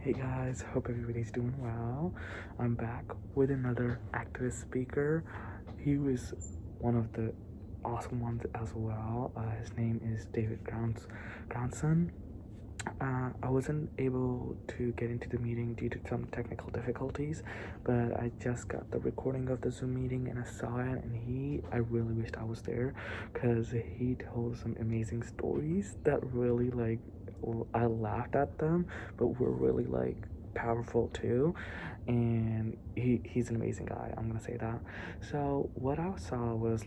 Hey guys, hope everybody's doing well. I'm back with another activist speaker. He was one of the awesome ones as well. His name is David Crownson. I wasn't able to get into the meeting due to some technical difficulties, but I just got the recording of the Zoom meeting and I saw it, and I really wished I was there because he told some amazing stories that really I laughed at them, but were really powerful too. And he's an amazing guy, I'm gonna say that. So what I saw was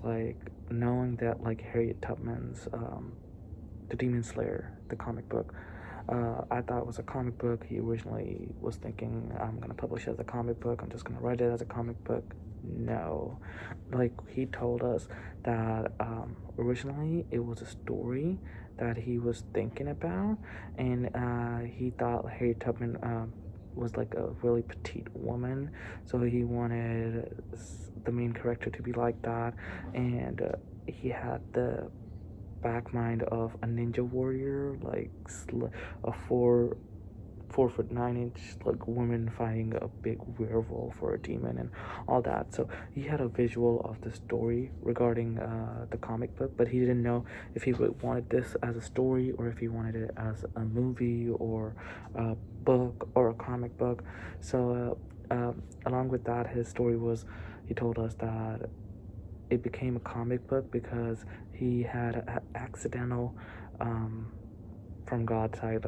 knowing that Harriet Tubman's The Demon Slayer, the comic book. I thought it was a comic book. He originally was thinking, I'm gonna publish it as a comic book. I'm just gonna write it as a comic book. No, he told us that originally it was a story that he was thinking about, and he thought Harriet Tubman was like a really petite woman, so he wanted the main character to be like that, and he had the back mind of a ninja warrior, a 4'9" woman fighting a big werewolf or a demon and all that. So he had a visual of the story regarding the comic book, but he didn't know if he wanted this as a story or if he wanted it as a movie or a book or a comic book. So along with that, his story was, he told us that it became a comic book because he had an accidental from God's side,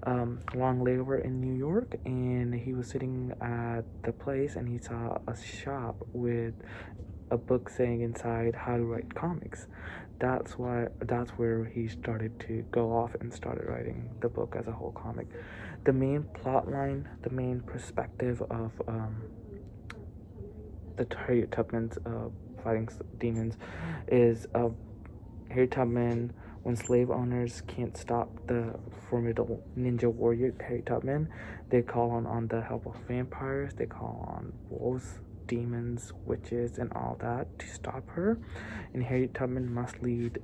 long layover in New York, and he was sitting at the place and he saw a shop with a book saying inside how to write comics. That's where he started to go off and started writing the book as a whole comic. The main plot line, the main perspective of the Harriet Tubman's fighting demons is Harriet Tubman, when slave owners can't stop the formidable ninja warrior Harriet Tubman, they call on the help of vampires, they call on wolves, demons, witches, and all that to stop her. And Harriet Tubman must lead,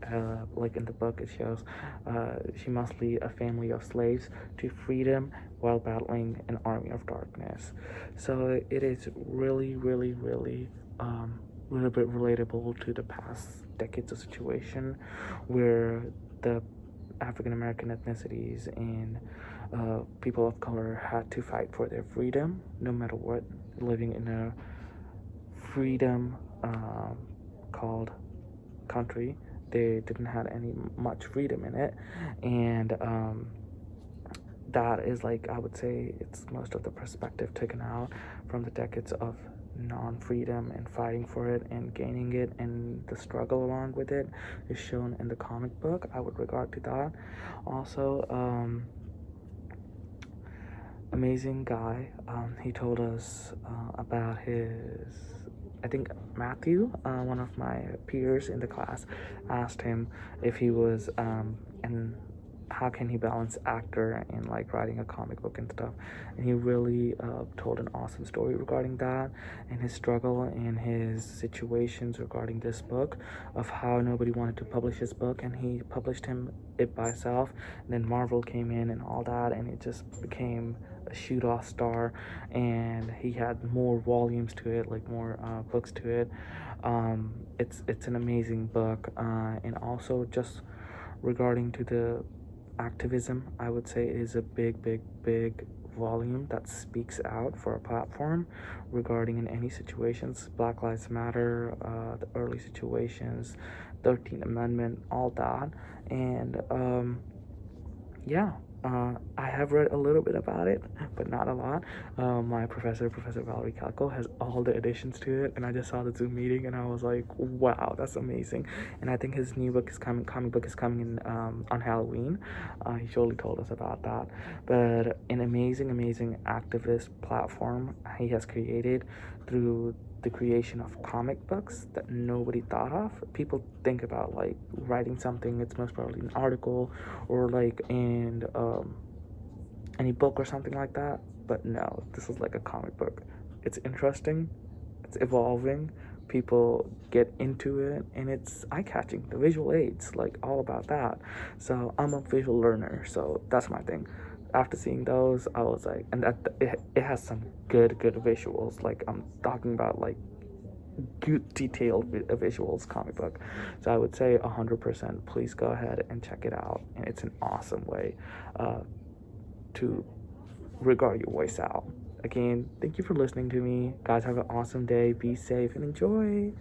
like in the book it shows, she must lead a family of slaves to freedom while battling an army of darkness. So it is really, really, really a little bit relatable to the past decades of situation where the African American ethnicities and people of color had to fight for their freedom no matter what, living in a freedom called country. They didn't have any much freedom in it, and that is, I would say, it's most of the perspective taken out from the decades of non-freedom and fighting for it and gaining it, and the struggle along with it is shown in the comic book. I would regard to that. Also, amazing guy. He told us about I think Matthew, one of my peers in the class, asked him if he was and how can he balance actor and writing a comic book and stuff, and he really told an awesome story regarding that and his struggle and his situations regarding this book, of how nobody wanted to publish his book and he published it by himself, and then Marvel came in and all that, and it just became a shoot-off star, and he had more volumes to it, more books to it. It's an amazing book, and also just regarding to the activism, I would say it is a big volume that speaks out for a platform regarding in any situations, Black Lives Matter, the early situations, 13th Amendment, all that. And yeah, I have read a little bit about it, but not a lot. My Professor Valerie Calco, has all the additions to it, and I just saw the Zoom meeting, and I was like, wow, that's amazing. And I think his new book is coming, comic book is coming in on Halloween. He surely told us about that. But an amazing activist platform he has created through the creation of comic books that nobody thought of. People think about writing something, it's most probably an article or in any book or something like that, but no, this is like a comic book. It's interesting, it's evolving, people get into it, and it's eye-catching. The visual aids, all about that. So I'm a visual learner, so that's my thing. after seeing those, I was like, and it has some good visuals. Like, I'm talking about like good detailed visuals comic book. So I would say 100%. Please go ahead and check it out, and it's an awesome way to regard your voice out. Again, thank you for listening to me, guys. Have an awesome day. Be safe and enjoy.